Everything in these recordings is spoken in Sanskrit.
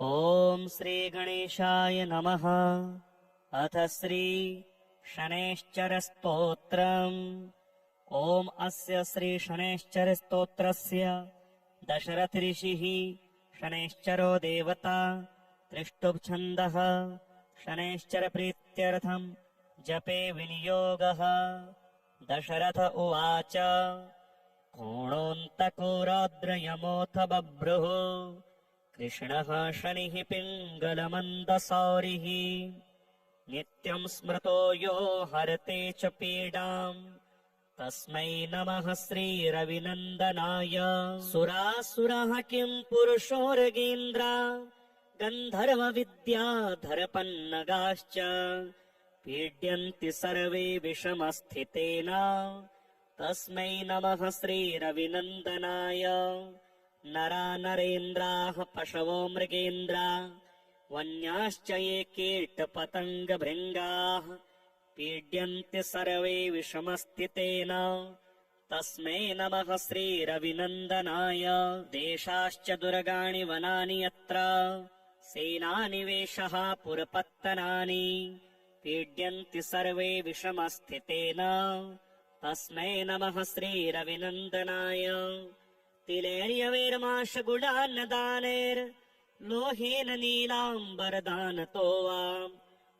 ॐ श्रीगणेशाय नमः। अथ श्री शनैश्चरस्तोत्रम्। ॐ अस्य श्री शनैश्चरस्तोत्रस्य दशरथ ऋषिः शनैश्चरो देवता त्रिष्टुप्छन्दः शनैश्चर प्रीत्यर्थम् जपे विनियोगः। दशरथ उवाच कोणोऽन्तको रौद्रयमोऽथ बभ्रुः कृष्णः शनिः पिङ्गलमन्दसौरिः नित्यम् स्मृतो यो हरते च पीडाम् तस्मै नमः श्रीरविनन्दनाय। सुरासुरः किम् पुरुषोर्गेन्द्रा गन्धर्वविद्याधरपन्नगाश्च पीड्यन्ति सर्वे विषमस्थितेन तस्मै नमः श्रीरविनन्दनाय। नरा नरेन्द्राः पशवो मृगेन्द्रा वन्याश्च ये कीटपतङ्गभृङ्गाः पीड्यन्ति सर्वे विषमस्थितेन तस्मै नमः श्रीरविनन्दनाय। देशाश्च दुर्गाणि वनानि यत्र सेनानिवेशः पुरपत्तनानि पीड्यन्ति सर्वे विषमस्थितेन तस्मै नमः श्रीरविनन्दनाय। तिलैर्यवैर्माशगुडान्नदानैर्लोहेन नीलाम्बरदानतो वा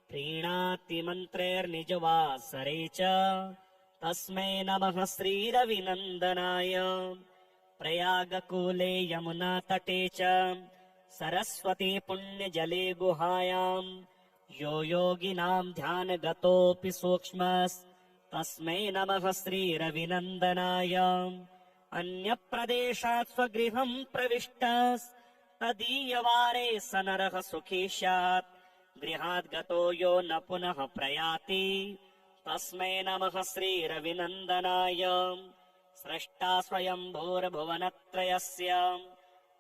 प्रीणाति मन्त्रैर्निजवासरे च तस्मै नमः श्रीरविनन्दनाय। प्रयागकूले यमुनातटे च सरस्वती पुण्यजले गुहायाम् यो योगिनाम् ध्यानगतोऽपि सूक्ष्मस्तस्मै नमः श्रीरविनन्दनाय। अन्यप्रदेशात् स्वगृहम् प्रविष्टस्तदीयवारे स नरः सुखी स्यात् गृहात् गतो यो न पुनः प्रयाति तस्मै नमः श्रीरविनन्दनाय। स्रष्टा स्वयम्भूर्भुवनत्रयस्य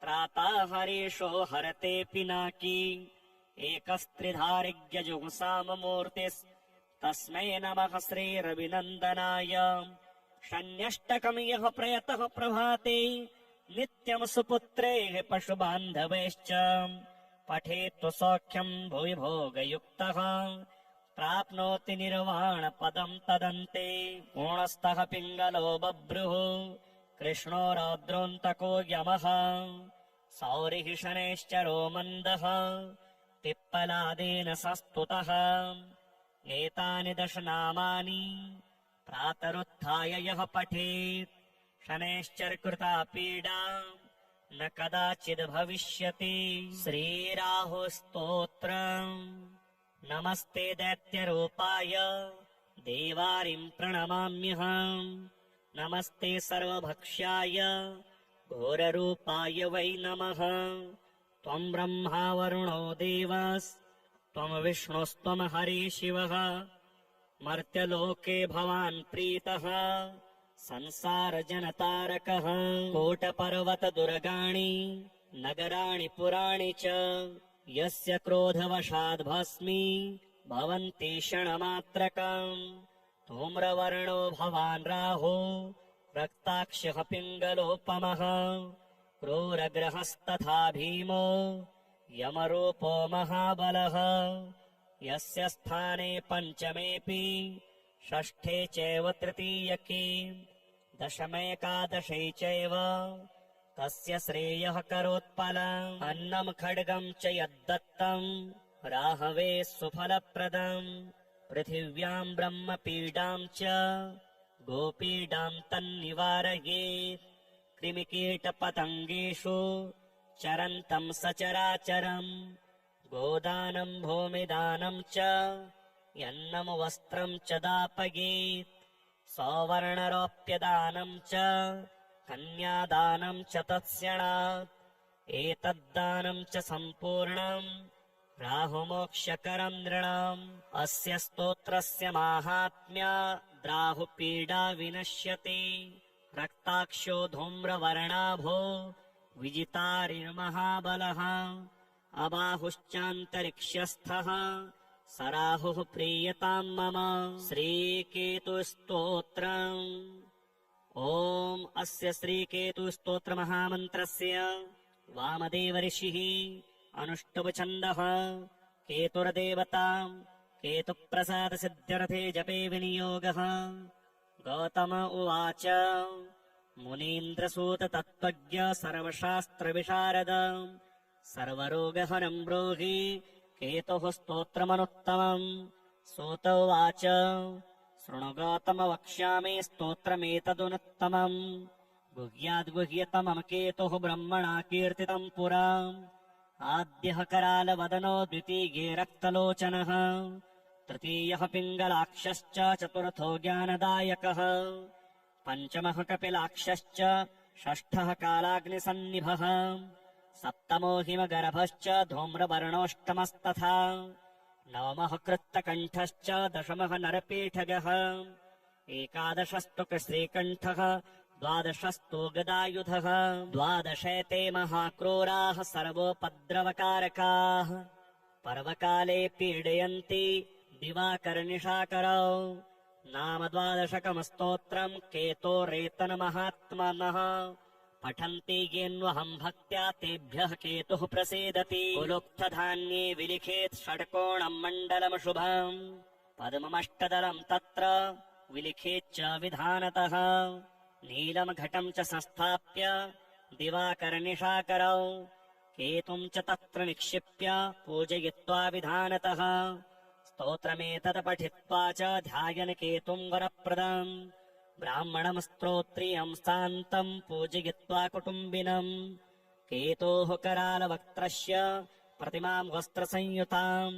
त्राता हरीशो हरते पिनाकी एकस्त्रिधारिज्ञजुगुसाममूर्तिस्तस्मै नमः श्रीरविनन्दनाय। शन्यष्टकम् यः प्रयतः प्रभाते नित्यम् सुपुत्रेः पशुबान्धवैश्च पठेत्तु सौख्यम् भुवि भोगयुक्तः प्राप्नोति निर्वाणपदम् तदन्ते। पूर्णस्थः पिङ्गलो बभ्रुः कृष्णो रौद्रोऽन्तको यमः सौरिः शनैश्चरो मन्दः पिप्पलादेन संस्तुतः। एतानि दश नामानि प्रातरुत्थाय यः पठेत् शनैश्चरकृता पीडा न कदाचिद् भविष्यति। श्रीराहुस्तोत्रम्। नमस्ते दैत्यरूपाय देवारिम् प्रणमाम्यहम् नमस्ते सर्वभक्ष्याय घोररूपाय वै नमः। त्वम् ब्रह्मा वरुणो देवस्त्वम् विष्णुस्त्वम् हरि शिवः मर्त्यलोके भवान् प्रीतः संसारजनतारकः। कोटपर्वतदुर्गाणि नगराणि पुराणि च यस्य क्रोधवशाद्भस्मी भवन्ति क्षणमात्रकम्। धूम्रवर्णो भवान् राहो रक्ताक्षः पिङ्गलोपमः क्रूरग्रहस्तथा भीमो यमरूपो महाबलः। यस्य स्थाने पञ्चमेऽपि षष्ठे चैव तृतीयके दशमेकादशे चैव तस्य श्रेयः करोत्पलम्। अन्नम् खड्गम् च यद्दत्तम् राहवे सुफलप्रदम्। पृथिव्याम् ब्रह्मपीडाम् च गोपीडाम् तन्निवारयेत्। कृमिकीटपतङ्गेषु चरन्तम् सचराचरम् गोदानम् भूमिदानम् च यन्नम् वस्त्रम् च दापयेत्। सौवर्णरोप्यदानम् च कन्यादानम् च तत्स्यणात्। एतद्दानम् च सम्पूर्णम् राहुमोक्षकरम् नृणाम्। अस्य स्तोत्रस्य माहात्म्याद्राहुपीडा विनश्यति। रक्ताक्षो धूम्रवर्णाभो विजितारिर्महाबलः अबाहुश्चान्तरिक्षस्थः स राहुः प्रीयताम् मम। श्रीकेतुस्तोत्रम्। ॐ अस्य श्रीकेतुस्तोत्रमहामन्त्रस्य वामदेव ऋषिः अनुष्टुप् केतुर्देवताम् केतुप्रसादसिद्ध्यर्थे जपे विनियोगः। गौतम उवाच मुनीन्द्रसूत तत्त्वज्ञ सर्वशास्त्रविशारद सर्वरोगहरम् ब्रूहि केतुः स्तोत्रमनुत्तमम्। सूत उवाच शृणु गौतम वक्ष्यामि स्तोत्रमेतदुनुत्तमम्। गुह्याद्गुह्यतमम् केतुः ब्रह्मणा कीर्तितम् पुरा। आद्यः करालवदनो द्वितीये रक्तलोचनः तृतीयः पिङ्गलाक्षश्च चतुर्थो ज्ञानदायकः पञ्चमः कपिलाक्षश्च षष्ठः कालाग्निसन्निभः सप्तमो हिमगर्भश्च धूम्रवर्णोऽष्टमस्तथा नवमः कृत्तकण्ठश्च दशमः नरपीठगः एकादशस्तु श्रीकण्ठः द्वादशस्तु गदायुधः द्वादशेते महाक्रूराः सर्वोपद्रवकारकाः पर्वकाले पीडयन्ति दिवाकरनिशाकरौ नाम द्वादशकम् स्तोत्रम् केतोरेतनमहात्मनः पठन्ति येन्वहम् भक्त्या तेभ्यः केतुः प्रसीदति कुलुप्तधान्ये विलिखेत् षड्कोणम् मण्डलम् शुभम् पद्ममष्टदलम् तत्र विलिखेच्च विधानतः नीलम् घटम् च संस्थाप्य दिवाकरनिशाकरौ केतुम् च तत्र निक्षिप्य पूजयित्वा विधानतः स्तोत्रमेतत् पठित्वा च ध्यायन् केतुम् वरप्रदम् ब्राह्मणम् स्तोत्रियम् शान्तम् पूजयित्वा कुटुम्बिनम् केतोः करालवक्त्रस्य प्रतिमाम् वस्त्रसंयुताम्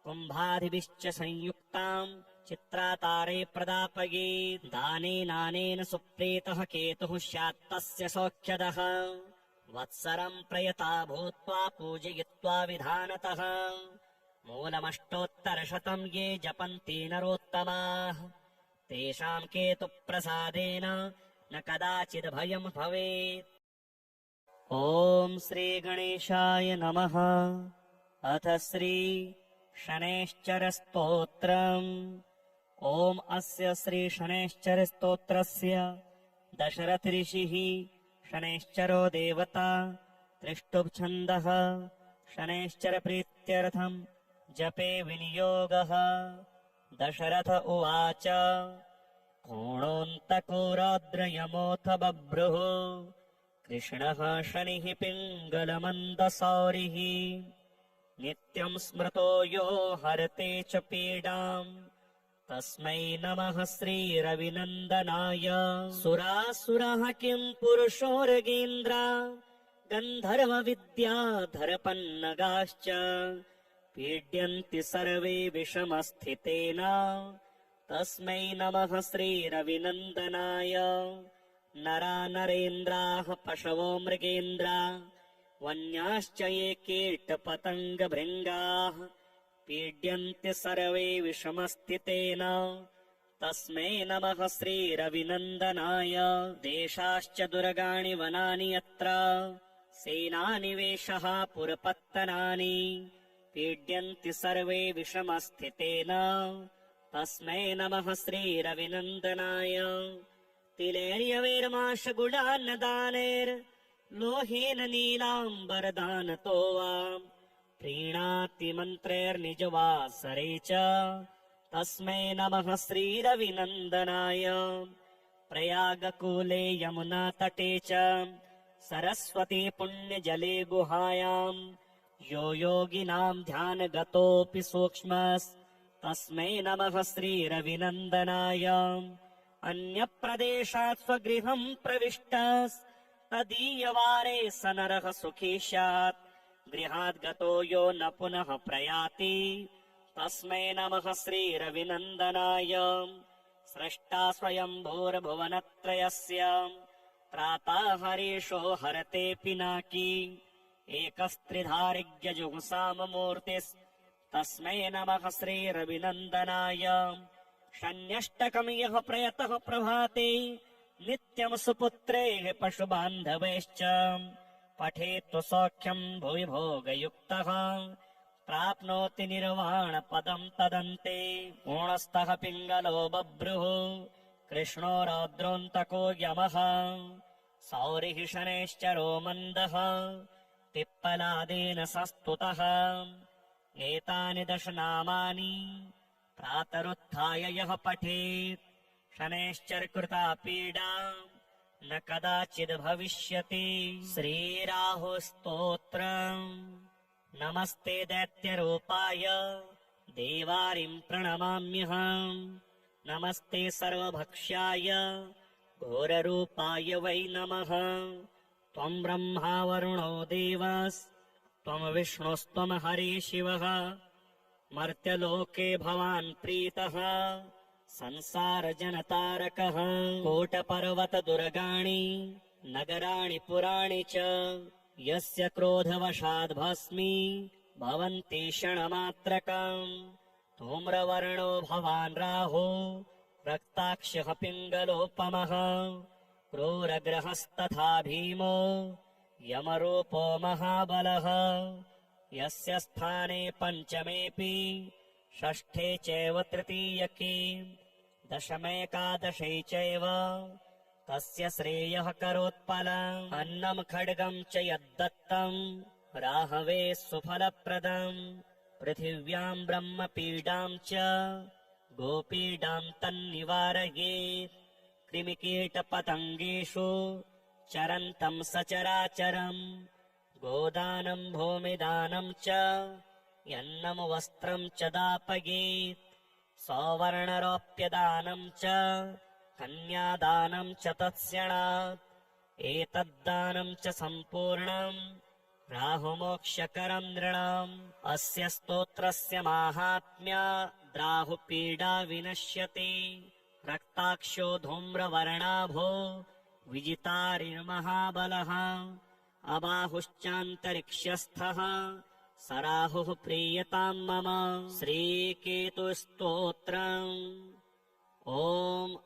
कुम्भादिभिश्च संयुक्ताम् चित्रातारे प्रदापयेत् दानेनानेन सुप्रीतः केतुः स्यात्तस्य सौख्यदः वत्सरम् प्रयता भूत्वा पूजयित्वा विधानतः मूलमष्टोत्तरशतम् ये जपन्ति नरोत्तमाः तेषाम् केतुप्रसादेन न कदाचिद्भयम् भवेत्। ॐ श्रीगणेशाय नमः। अथ श्री शनैश्चरस्तोत्रम्। ॐ अस्य श्रीशनैश्चरस्तोत्रस्य दशरथ ऋषिः शनैश्चरो देवता त्रिष्टुप्छन्दः शनैश्चरप्रीत्यर्थम् जपे विनियोगः। दशरथ उवाच कोणोऽन्तको रौद्रयमोऽथ बभ्रुः कृष्णः शनिः पिङ्गलमन्दसौरिः नित्यम् स्मृतो यो हरते च पीडाम् तस्मै नमः श्रीरविनन्दनाय। सुरासुरः किम् पुरुषोर्गेन्द्रा गन्धर्वविद्याधरपन्नगाश्च पीड्यन्ति सर्वे विषमस्थितेन तस्मै नमः श्रीरविनन्दनाय। नरा नरेन्द्राः पशवो मृगेन्द्रा वन्याश्च ये कीटपतङ्गभृङ्गाः पीड्यन्ति सर्वे विषमस्थितेन तस्मै नमः श्रीरविनन्दनाय। देशाश्च दुर्गाणि वनानि यत्र सेनानिवेशः पुरपत्तनानि पीड्यन्ति सर्वे विषमस्थितेन तस्मै नमः श्रीरविनन्दनाय। तिलेर्यवैर्माशगुडान्नदानैर्लोहेन नीलाम्बरदानतो वा प्रीणाति मन्त्रैर्निजवासरे च तस्मै नमः श्रीरविनन्दनाय। प्रयागकूले यमुनातटे च सरस्वती पुण्यजले गुहायाम् यो योगिनाम् ध्यानगतोऽपि सूक्ष्मस्तस्मै नमः श्रीरविनन्दनाय। अन्यप्रदेशात् स्वगृहम् प्रविष्टस्तदीयवारे स नरः सुखी स्यात् गृहात् गतो यो न पुनः प्रयाति तस्मै नमः श्रीरविनन्दनाय। स्रष्टा स्वयम्भूर्भुवनत्रयस्य त्राता हरीशो हरते पिनाकी एकस्त्रिधारिज्ञजुगुसाममूर्तिस्तस्मै नमः श्रीरविनन्दनाय। शन्यष्टकम् यः प्रयतः प्रभाते नित्यम् सुपुत्रैः पशुबान्धवैश्च पठेत्तु सौख्यम् भुवि भोगयुक्तः प्राप्नोति निर्वाणपदम् तदन्ते। पूर्णस्थः पिङ्गलो बभ्रुः कृष्णो रौद्रोऽन्तको यमः सौरिः शनैश्चरो मन्दः पिप्पलादेन संस्तुतः। एतानि 10 नामानि प्रातरुत्थाय यः पठेत् शनैश्चरकृता पीडा न कदाचिद् भविष्यति। श्रीराहुस्तोत्रम्। नमस्ते दैत्यरूपाय देवारिं प्रणमाम्यहम्। नमस्ते सर्वभक्ष्याय घोररूपाय वै नमः। त्वं ब्रह्मा वरुणो देवस्त्वं विष्णुस्त्वं हरिः शिवः। मर्त्यलोके भवान् प्रीतः संसारजनतारकः। कोटपर्वतदुर्गाणि नगराणि पुराणि च यस्य क्रोधवशाद् भस्मी भवन्ति क्षणमात्रकम्। धूम्रवर्णो भवान् राहो रक्ताक्षः पिङ्गलोपमः। क्रूरग्रहस्तथा भीमो यमरूपो महाबलः। यस्य स्थाने पञ्चमेऽपि षष्ठे चैव तृतीयके दशमेकादशे चैव तस्य श्रेयः करोत्पलम्। अन्नं खड्गं च यद्दत्तं राहवे सुफलप्रदम्। पृथिव्यां ब्रह्मपीडां च गोपीडां तन्निवारयेत्। कृमिकीटपतङ्गेषु चरन्तं सचराचरम्। गोदानं भूमिदानं च यन्नं वस्त्रं च दापयेत्। सौवर्णरोप्यदानं च कन्यादानं च तत्स्यणात्। एतद्दानं च सम्पूर्णं राहुमोक्षकरं नृणाम्। अस्य स्तोत्रस्य माहात्म्याद् राहुपीडा विनश्यति। रक्ताक्षो धूम्रवर्णाभो विजितारिर्महाबलः। अबाहुश्चान्तरिक्षस्थः स राहुः प्रीयतां मम। श्रीकेतुस्तोत्रम्। ॐ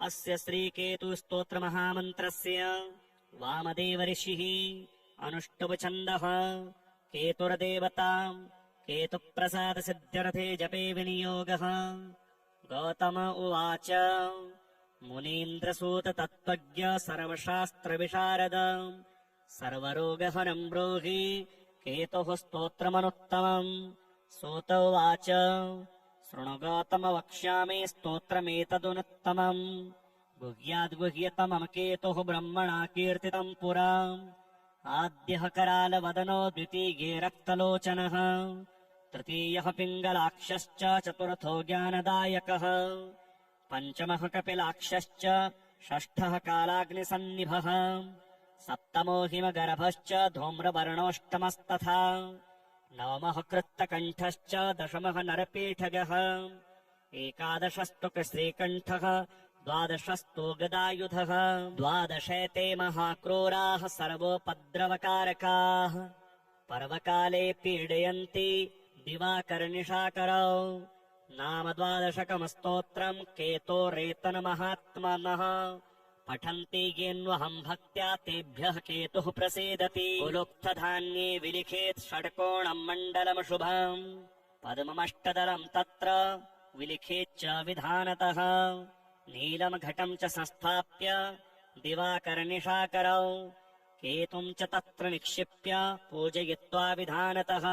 अस्य श्रीकेतुस्तोत्रमहामन्त्रस्य वामदेव ऋषिः अनुष्टुप् छन्दः केतुर्देवता केतुप्रसादसिद्ध्यर्थे जपे विनियोगः। गौतम उवाच मुनीन्द्रसूत तत्त्वज्ञ सर्वशास्त्रविशारद सर्वरोगहरं ब्रूहि केतुः स्तोत्रमनुत्तमम्। सूत उवाच शृणु गौतम वक्ष्यामि स्तोत्रमेतदनुत्तमम्। गुह्याद्गुह्यतमम् केतुः ब्रह्मणा कीर्तितम् पुरा। आद्यः करालवदनो द्वितीये रक्तलोचनः तृतीयः पिङ्गलाक्षश्च चतुर्थो ज्ञानदायकः पञ्चमः कपिलाक्षश्च षष्ठः कालाग्निसन्निभः सप्तमो हिमगर्भश्च धूम्रवर्णोऽष्टमस्तथा नवमः कृत्तकण्ठश्च दशमः नरपीठगः एकादशस्तु श्रीकण्ठः द्वादशस्तु गदायुधः द्वादशेते महाक्रूराः सर्वोपद्रवकारकाः पर्वकाले पीडयन्ति दिवाकरनिशाकरौ नाम द्वादशकम् स्तोत्रम् केतोरेतनमहात्मनः पठन्ति येन्वहम् भक्त्या तेभ्यः केतुः प्रसीदति कुलुप्तधान्ये विलिखेत् षट्कोणम् मण्डलम् शुभम् पद्ममष्टदलम् तत्र विलिखेच्च विधानतः नीलम् घटम् च संस्थाप्य दिवाकरनिशाकरौ केतुम् च तत्र निक्षिप्य पूजयित्वा विधानतः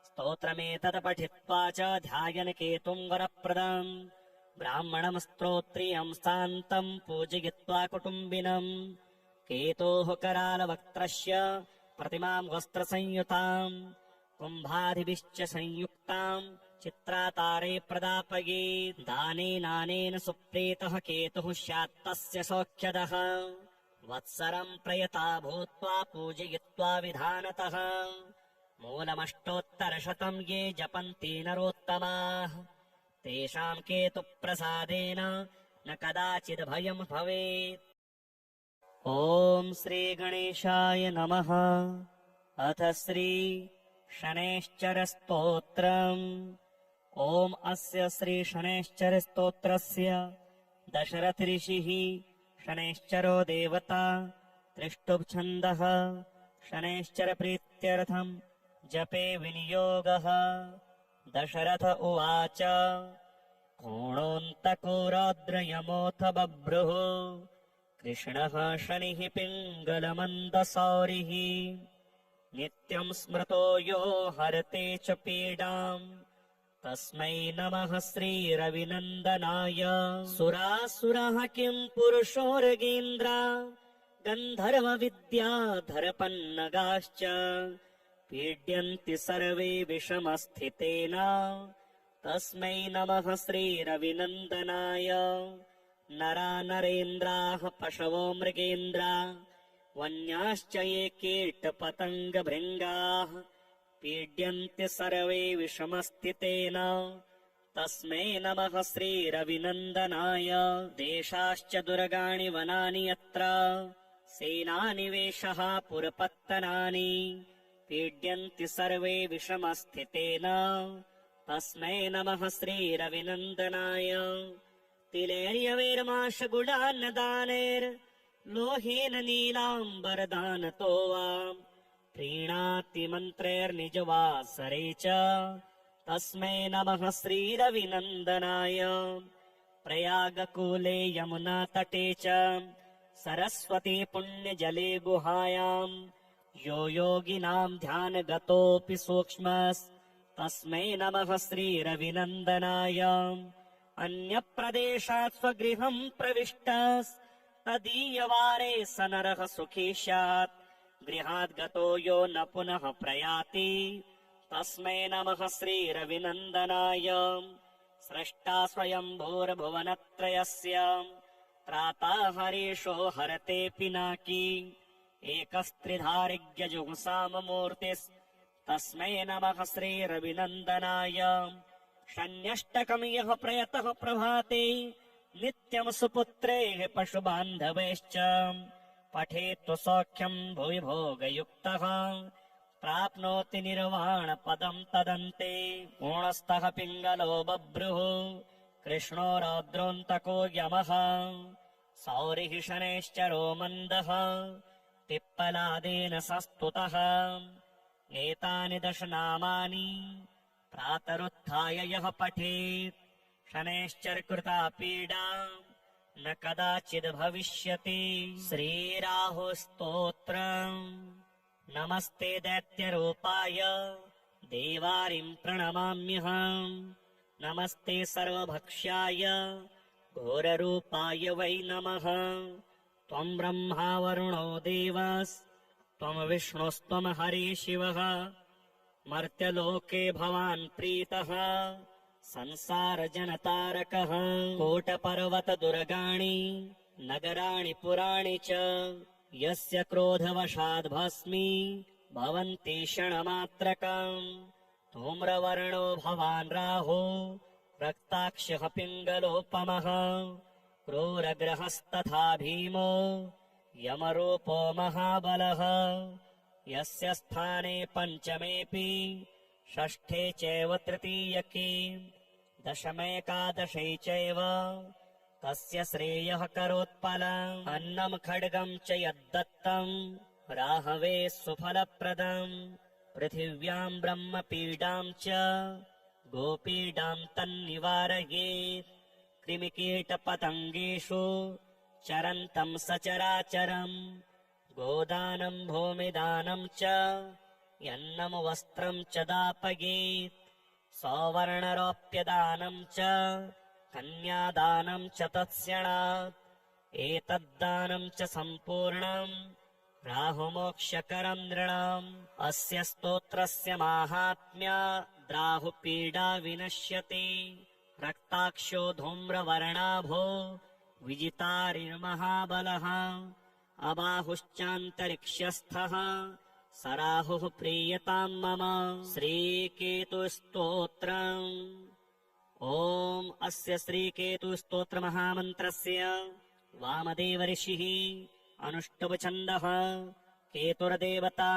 स्तोत्रमेतत् पठित्वा च ध्यायन् केतुम् वरप्रदम् ब्राह्मणम् स्तोत्रियम् शान्तम् पूजयित्वा कुटुम्बिनम् केतोः करालवक्त्रस्य प्रतिमाम् वस्त्रसंयुताम् कुम्भादिभिश्च संयुक्ताम् चित्रातारे प्रदापयेत् दानेनानेन सुप्रीतः केतुः स्यात्तस्य सौख्यदः वत्सरम् प्रयता भूत्वा पूजयित्वा विधानतः मूलमष्टोत्तरशतम् ये जपन्ति नरोत्तमाः तेषाम् केतुप्रसादेन न कदाचिद् भयम् भवेत्। ॐ श्रीगणेशाय नमः। अथ श्री शनैश्चरस्तोत्रम्। ॐ अस्य श्री शनैश्चरस्तोत्रस्य दशरथ ऋषिः शनैश्चरो देवता त्रिष्टुप् छन्दः शनैश्चर प्रीत्यर्थम् जपे विनियोगः। दशरथ उवाच कोणोऽन्तको रौद्रयमोऽथ बभ्रुः कृष्णः शनिः पिङ्गलमन्दसौरिः नित्यं स्मृतो यो हरते च पीडाम् तस्मै नमः श्रीरविनन्दनाय। सुरासुरः किं पुरुषोर्गीन्द्रा गन्धर्वविद्याधरपन्नगाश्च पीड्यन्ति सर्वे विषमस्थितेन तस्मै नमः श्रीरविनन्दनाय। नरा नरेन्द्राः पशवो मृगेन्द्रा वन्याश्च ये कीटपतङ्गभृङ्गाः पीड्यन्ति सर्वे विषमस्थितेन तस्मै नमः श्रीरविनन्दनाय। देशाश्च दुर्गाणि वनानि यत्र सेनानिवेशः पुरपत्तनानि पीड्यन्ति सर्वे विषमस्थितेन तस्मै नमः श्रीरविनन्दनाय। तिलेर्यवैर्माशगुडान्नदानैर्लोहेन नीलाम्बरदानतो वा प्रीणाति मन्त्रैर्निजवासरे च तस्मै नमः श्रीरविनन्दनाय। प्रयागकूले यमुनातटे च सरस्वती पुण्यजले गुहायाम् यो योगिनाम् ध्यानगतोऽपि सूक्ष्मस्तस्मै नमः श्रीरविनन्दनाय। अन्यप्रदेशात् स्वगृहम् प्रविष्टस्तदीयवारे स नरः सुखी स्यात् गृहात् गतो यो न पुनः प्रयाति तस्मै नमः श्रीरविनन्दनाय। स्रष्टा स्वयम्भूर्भुवनत्रयस्य त्राता हरीशो हरते पिनाकी एकस्त्रिधारिज्ञजुगुसाममूर्तिस्तस्मै नमः श्रीरविनन्दनाय। षण्यष्टकम् यः प्रयतः प्रभाते नित्यम् सुपुत्रैः पशुबान्धवैश्च पठेत्तु सौख्यम् भुवि भोगयुक्तः प्राप्नोति निर्वाणपदम् तदन्ते। ऊणस्थः पिङ्गलो बभ्रुः कृष्णो रौद्रोऽन्तको यमः सौरिः शनैश्चरो मन्दः पिप्पलादेन संस्तुतः। एतानि दशनामानि प्रातरुत्थाय यः पठेत् शनैश्चरकृता पीडा न कदाचिद् भविष्यति। श्रीराहुस्तोत्रम्। नमस्ते दैत्यरूपाय देवारिम् प्रणमाम्यहम्। नमस्ते सर्वभक्ष्याय घोररूपाय वै नमः। त्वम् ब्रह्मा वरुणो देवस्त्वम् विष्णुस्त्वम् हरि शिवः मर्त्यलोके भवान् प्रीतः संसारजनतारकः। कोटपर्वतदुर्गाणि नगराणि पुराणि च यस्य क्रोधवशाद् भस्मी भवन्ति क्षणमात्रकम्। धूम्रवर्णो भवान् राहो रक्ताक्षः पिङ्गलोपमः क्रूरग्रहस्तथा भीमो यमरूपो महाबलः। यस्य स्थाने पञ्चमेऽपि षष्ठे चैव तृतीयके दशमेकादशे चैव तस्य श्रेयः करोत्पलम्। अन्नम् खड्गम् च यद्दत्तम् राहवे सुफलप्रदम्। पृथिव्याम् ब्रह्मपीडाम् च गोपीडाम् तन्निवारयेत्। कृमिकीटपतङ्गेषु चरन्तम् सचराचरम् गोदानम् भूमिदानम् च यन्नम् वस्त्रम् च दापयेत्। सौवर्णरोप्यदानम् च कन्यादानम् च तत्स्यणात्। एतद्दानम् च सम्पूर्णम् राहुमोक्षकरम् नृणाम्। अस्य स्तोत्रस्य माहात्म्याद्राहुपीडा विनश्यति। रक्ताक्षो धूम्रवर्णाभो विजितारिर्महाबलः। अबाहुश्चान्तरिक्षस्थः स राहुः प्रीयताम् मम। श्रीकेतुस्तोत्रम्। ॐ अस्य श्रीकेतुस्तोत्रमहामन्त्रस्य वामदेवऋषिः अनुष्टुप्छन्दः केतुर्देवता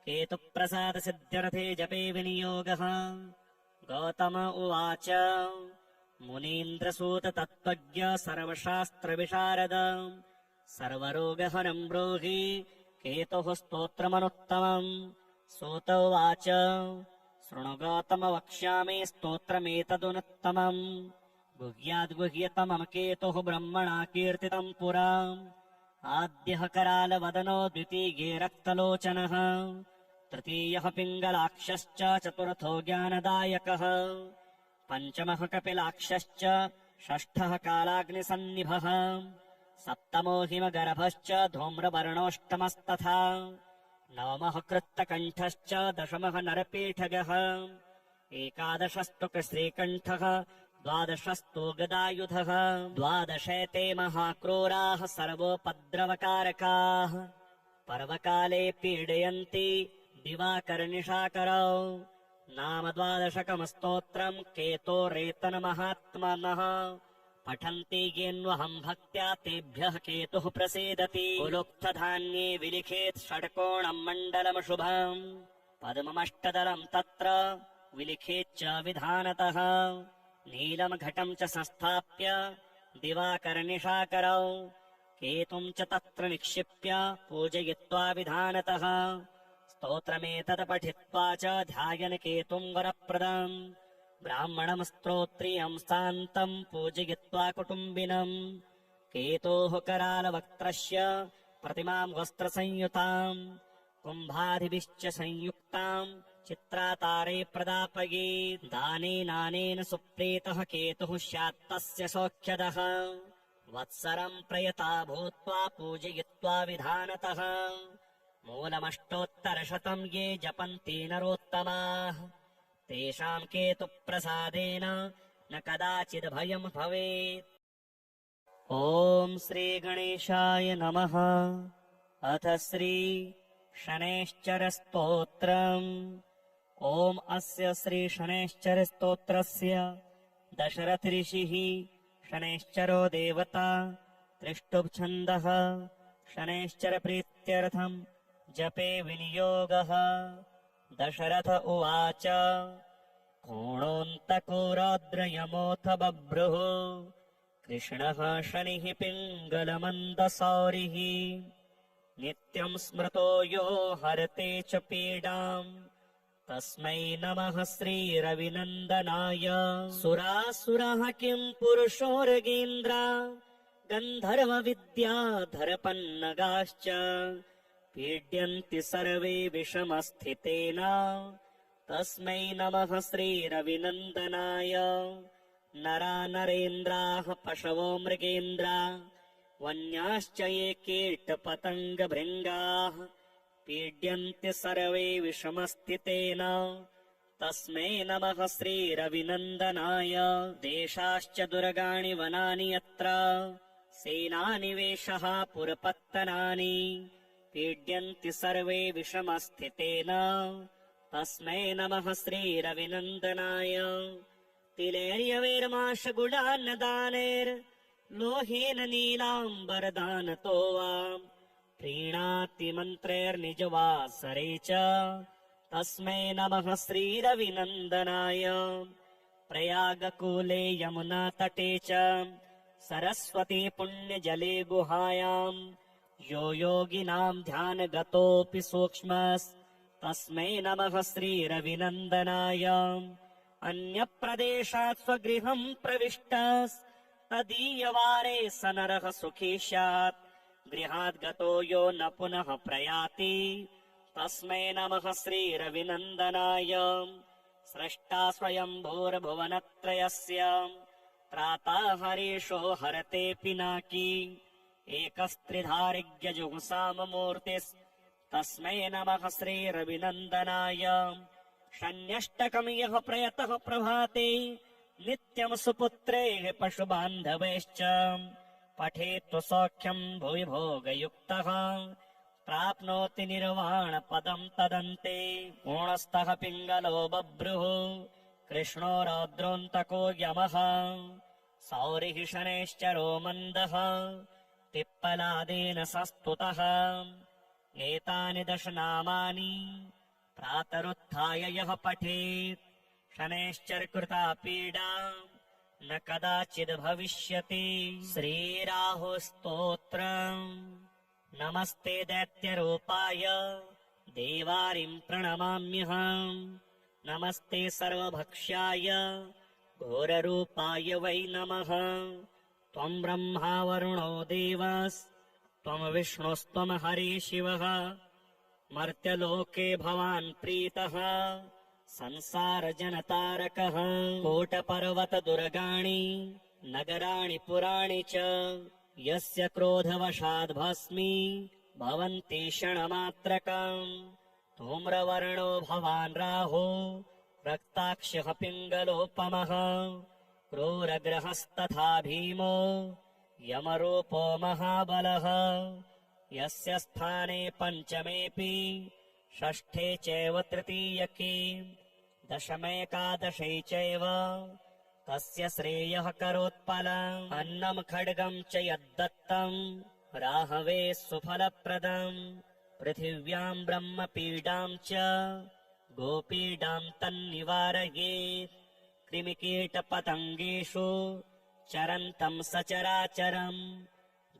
केतुप्रसादसिद्ध्यर्थे जपे विनियोगः। गौतम उवाच मुनीन्द्रसूत तत्त्वज्ञ सर्वशास्त्रविशारद सर्वरोगहरम् ब्रूहि केतुः स्तोत्रमनुत्तमम्। सूत उवाच शृणु गौतम वक्ष्यामि स्तोत्रमेतदुनुत्तमम्। गुह्याद्गुह्यतमम् केतुः ब्रह्मणा कीर्तितम् पुरा। आद्यः करालवदनो द्वितीये रक्तलोचनः तृतीयः पिङ्गलाक्षश्च चतुर्थो ज्ञानदायकः पञ्चमः कपिलाक्षश्च षष्ठः कालाग्निसन्निभः सप्तमो हिमगर्भश्च धूम्रवर्णोऽष्टमस्तथा नवमः कृत्तकण्ठश्च दशमः नरपीठगः एकादशस्तु श्रीकण्ठः द्वादशस्तु गदायुधः द्वादशेते महाक्रूराः सर्वोपद्रवकारकाः पर्वकाले पीडयन्ति दिवाकरनिशाकरौ नाम द्वादशकमस्तोत्रम् केतोरेतनमहात्मनः पठन्ति येन्वहं भक्त्या तेभ्यः केतुः प्रसीदति कुलुप्तधान्ये विलिखेत् षड्कोणम् मण्डलम् शुभम् पद्ममष्टदलम् तत्र विलिखेच्च विधानतः नीलम् घटम् च संस्थाप्य दिवाकरनिशाकरौ केतुम् च तत्र निक्षिप्य पूजयित्वा विधानतः स्तोत्रमेतत् पठित्वा च ध्यायन् केतुम् वरप्रदम् ब्राह्मणम् स्तोत्रियम् शान्तम् पूजयित्वा कुटुम्बिनम् केतोः करालवक्त्रस्य प्रतिमाम् वस्त्रसंयुताम् कुम्भादिभिश्च संयुक्ताम् चित्रातारे प्रदापयेत् दानेनानेन सुप्रीतः केतुः स्यात्तस्य सौख्यदः वत्सरम् प्रयता भूत्वा पूजयित्वा विधानतः मूलमष्टोत्तरशतम् ये जपन्ति नरोत्तमाः तेषाम् केतुप्रसादेन न कदाचिद् भयम् भवेत्। ॐ श्रीगणेशाय नमः। अथ श्री शनैश्चरस्तोत्रम्। ॐ अस्य श्री शनैश्चरस्तोत्रस्य दशरथ ऋषिः शनैश्चरो देवता त्रिष्टुप् छन्दः शनैश्चर प्रीत्यर्थम् जपे विनियोगः। दशरथ उवाच कोणोऽन्तको रौद्रयमोऽथ बभ्रुः कृष्णः शनिः पिङ्गलमन्दसौरिः नित्यम् स्मृतो यो हरते च पीडाम् तस्मै नमः श्रीरविनन्दनाय। सुरासुरः किम् पुरुषोर्गेन्द्र गन्धर्वविद्याधरपन्नगाश्च पीड्यन्ति सर्वे विषमस्थितेन तस्मै नमः श्रीरविनन्दनाय। नरा नरेन्द्राः पशवो मृगेन्द्रा वन्याश्च ये कीटपतङ्गभृङ्गाः पीड्यन्ति सर्वे विषमस्थितेन तस्मै नमः श्रीरविनन्दनाय। देशाश्च दुर्गाणि वनानि यत्र सेनानिवेशः पुरपत्तनानि पीड्यन्ति सर्वे विषमस्थितेन तस्मै नमः श्रीरविनन्दनाय। तिलेर्यवैर्माशगुडान्नदानैर्लोहेन नीलाम्बरदानतो वा प्रीणाति मन्त्रैर्निजवासरे च तस्मै नमः श्रीरविनन्दनाय। प्रयागकूले यमुनातटे च सरस्वती पुण्यजले गुहायाम् यो योगिनाम् ध्यानगतोऽपि सूक्ष्मस्तस्मै नमः श्रीरविनन्दनाय। अन्यप्रदेशात् स्वगृहम् प्रविष्टस्तदीयवारे स नरः सुखी स्यात् गृहात् गतो यो न पुनः प्रयाति तस्मै नमः श्रीरविनन्दनाय। स्रष्टा स्वयम्भूर्भुवनत्रयस्य त्राता हरीशो हरते पिनाकी एकस्त्रिधारिज्ञजुगुसाममूर्तिस्तस्मै नमः श्रीरविनन्दनाय। शन्यष्टकम् यः प्रयतः प्रभाते नित्यम् सुपुत्रेः पशुबान्धवैश्च पठेत्तु सौख्यम् भुवि भोगयुक्तः प्राप्नोति निर्वाणपदम् तदन्ते। पूर्णस्थः पिङ्गलो बभ्रुः कृष्णो रौद्रोऽन्तको यमः सौरिः शनैश्चरो मन्दः पिप्पलादेन संस्तुतः। एतानि दश नामानि प्रातरुत्थाय यः पठेत् शनैश्चरकृता पीडा न कदाचिद् भविष्यति। श्रीराहुस्तोत्रम्। नमस्ते दैत्यरूपाय देवारिम् प्रणमाम्यहम्। नमस्ते सर्वभक्ष्याय घोररूपाय वै नमः। त्वम् ब्रह्मा वरुणो देवस्त्वम् विष्णुस्त्वम् हरिः शिवः मर्त्यलोके भवान् प्रीतः संसारजनतारकः कोटपर्वतदुर्गाणि नगराणि पुराणि च यस्य क्रोधवशाद्भस्मी भवन्ति क्षणमात्रकम् धूम्रवर्णो भवान् राहो रक्ताक्षः पिङ्गलोपमः क्रूरग्रहस्तथा भीमो यमरूपो महाबलः यस्य स्थाने पञ्चमेऽपि षष्ठे चैव तृतीयके दशमेकादशे चैव तस्य श्रेयः करोत्पलम् अन्नं खड्गं च यद्दत्तम् राहवे सुफलप्रदम् पृथिव्यां ब्रह्मपीडां च गोपीडां तन्निवारयेत् कृमिकीटपतङ्गेषु चरन्तं सचराचरम्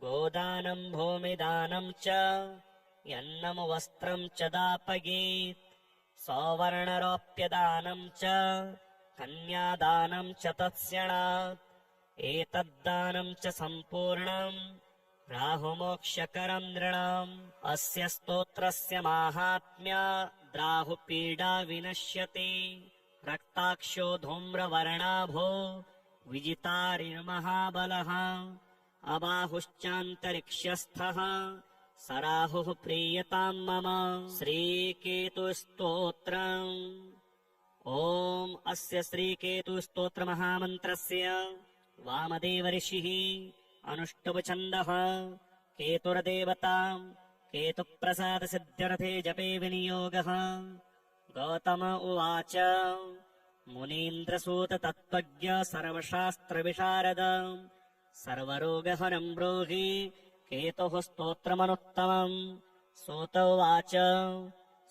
गोदानं भूमिदानं च यन्नं वस्त्रं च दापयेत् सौवर्णरोप्यदानं च कन्यादानं च तत्स्यणात् एतद्दानं च सम्पूर्णम् राहुमोक्षकरं नृणाम् अस्य स्तोत्रस्य माहात्म्यात् राहुपीडा विनश्यति रक्ताक्षो धूम्रवर्णाभो विजितारिर्महाबलः अबाहुश्चान्तरिक्षस्थः स राहुः प्रीयतां मम श्रीकेतुस्तोत्रम् ॐ अस्य श्रीकेतुस्तोत्रमहामन्त्रस्य वामदेवऋषिः अनुष्टुप्छन्दः केतुर्देवता केतुप्रसादसिद्ध्यर्थे जपे विनियोगः गौतम उवाच मुनीन्द्रसूत तत्त्वज्ञ सर्वशास्त्रविशारद सर्वरोगहरं ब्रूहि केतुः स्तोत्रमनुत्तमम् सूत उवाच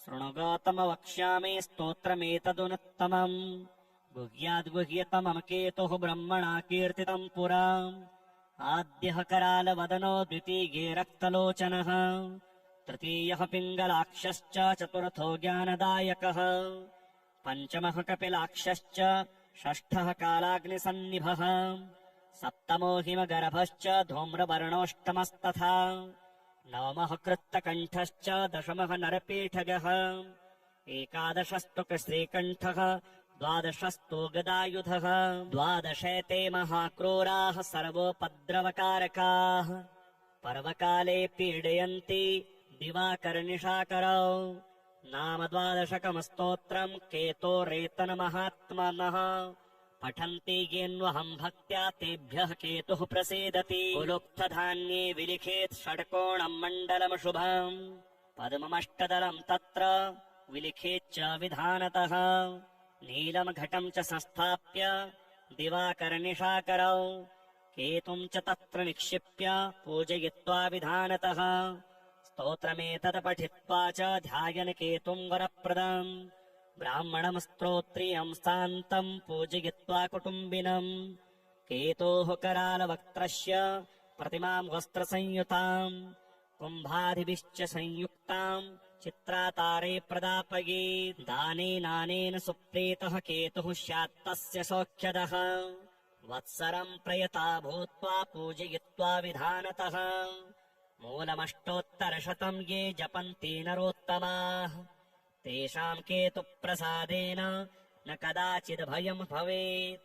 शृणु गौतम वक्ष्यामि स्तोत्रमेतदुनुत्तमम् गुह्याद्गुह्यतमम् केतुः ब्रह्मणा कीर्तितम् पुरा आद्यः करालवदनो द्वितीये रक्तलोचनः तृतीयः पिङ्गलाक्षश्च चतुर्थो ज्ञानदायकः पञ्चमः कपिलाक्षश्च षष्ठः कालाग्निसन्निभः सप्तमो हिमगर्भश्च धूम्रवर्णोऽष्टमस्तथा नवमः कृत्तकण्ठश्च दशमः नरपीठगः एकादशस्तु श्रीकण्ठः द्वादशस्तु गदायुधः द्वादशेते महाक्रूराः सर्वोपद्रवकारकाः पर्वकाले पीडयन्ति दिवाकरनिशाकरौ नाम द्वादशकम् स्तोत्रम् केतोरेतनमहात्मनः पठन्ति येन्वहम् भक्त्या तेभ्यः केतुः प्रसीदति उलुप्तधान्ये विलिखेत् षड्कोणम् मण्डलम् शुभम् पद्ममष्टदलम् तत्र विलिखेच्च विधानतः नीलम् घटम् च संस्थाप्य दिवाकरनिशाकरौ केतुम् च तत्र निक्षिप्य पूजयित्वा विधानतः स्तोत्रमेतत् पठित्वा च ध्यायन् केतुम् वरप्रदम् ब्राह्मणम् स्तोत्रियम् शान्तम् पूजयित्वा कुटुम्बिनम् केतोः करालवक्त्रस्य प्रतिमाम् वस्त्रसंयुताम् कुम्भादिभिश्च संयुक्ताम् चित्रातारे प्रदापयेत् दानेनानेन सुप्रीतः केतुः स्यात्तस्य सौख्यदः वत्सरम् प्रयता भूत्वा पूजयित्वा विधानतः मूलमष्टोत्तरशतम् ये जपन्ति नरोत्तमाः तेषाम् केतुप्रसादेन न कदाचिद् भयम् भवेत्।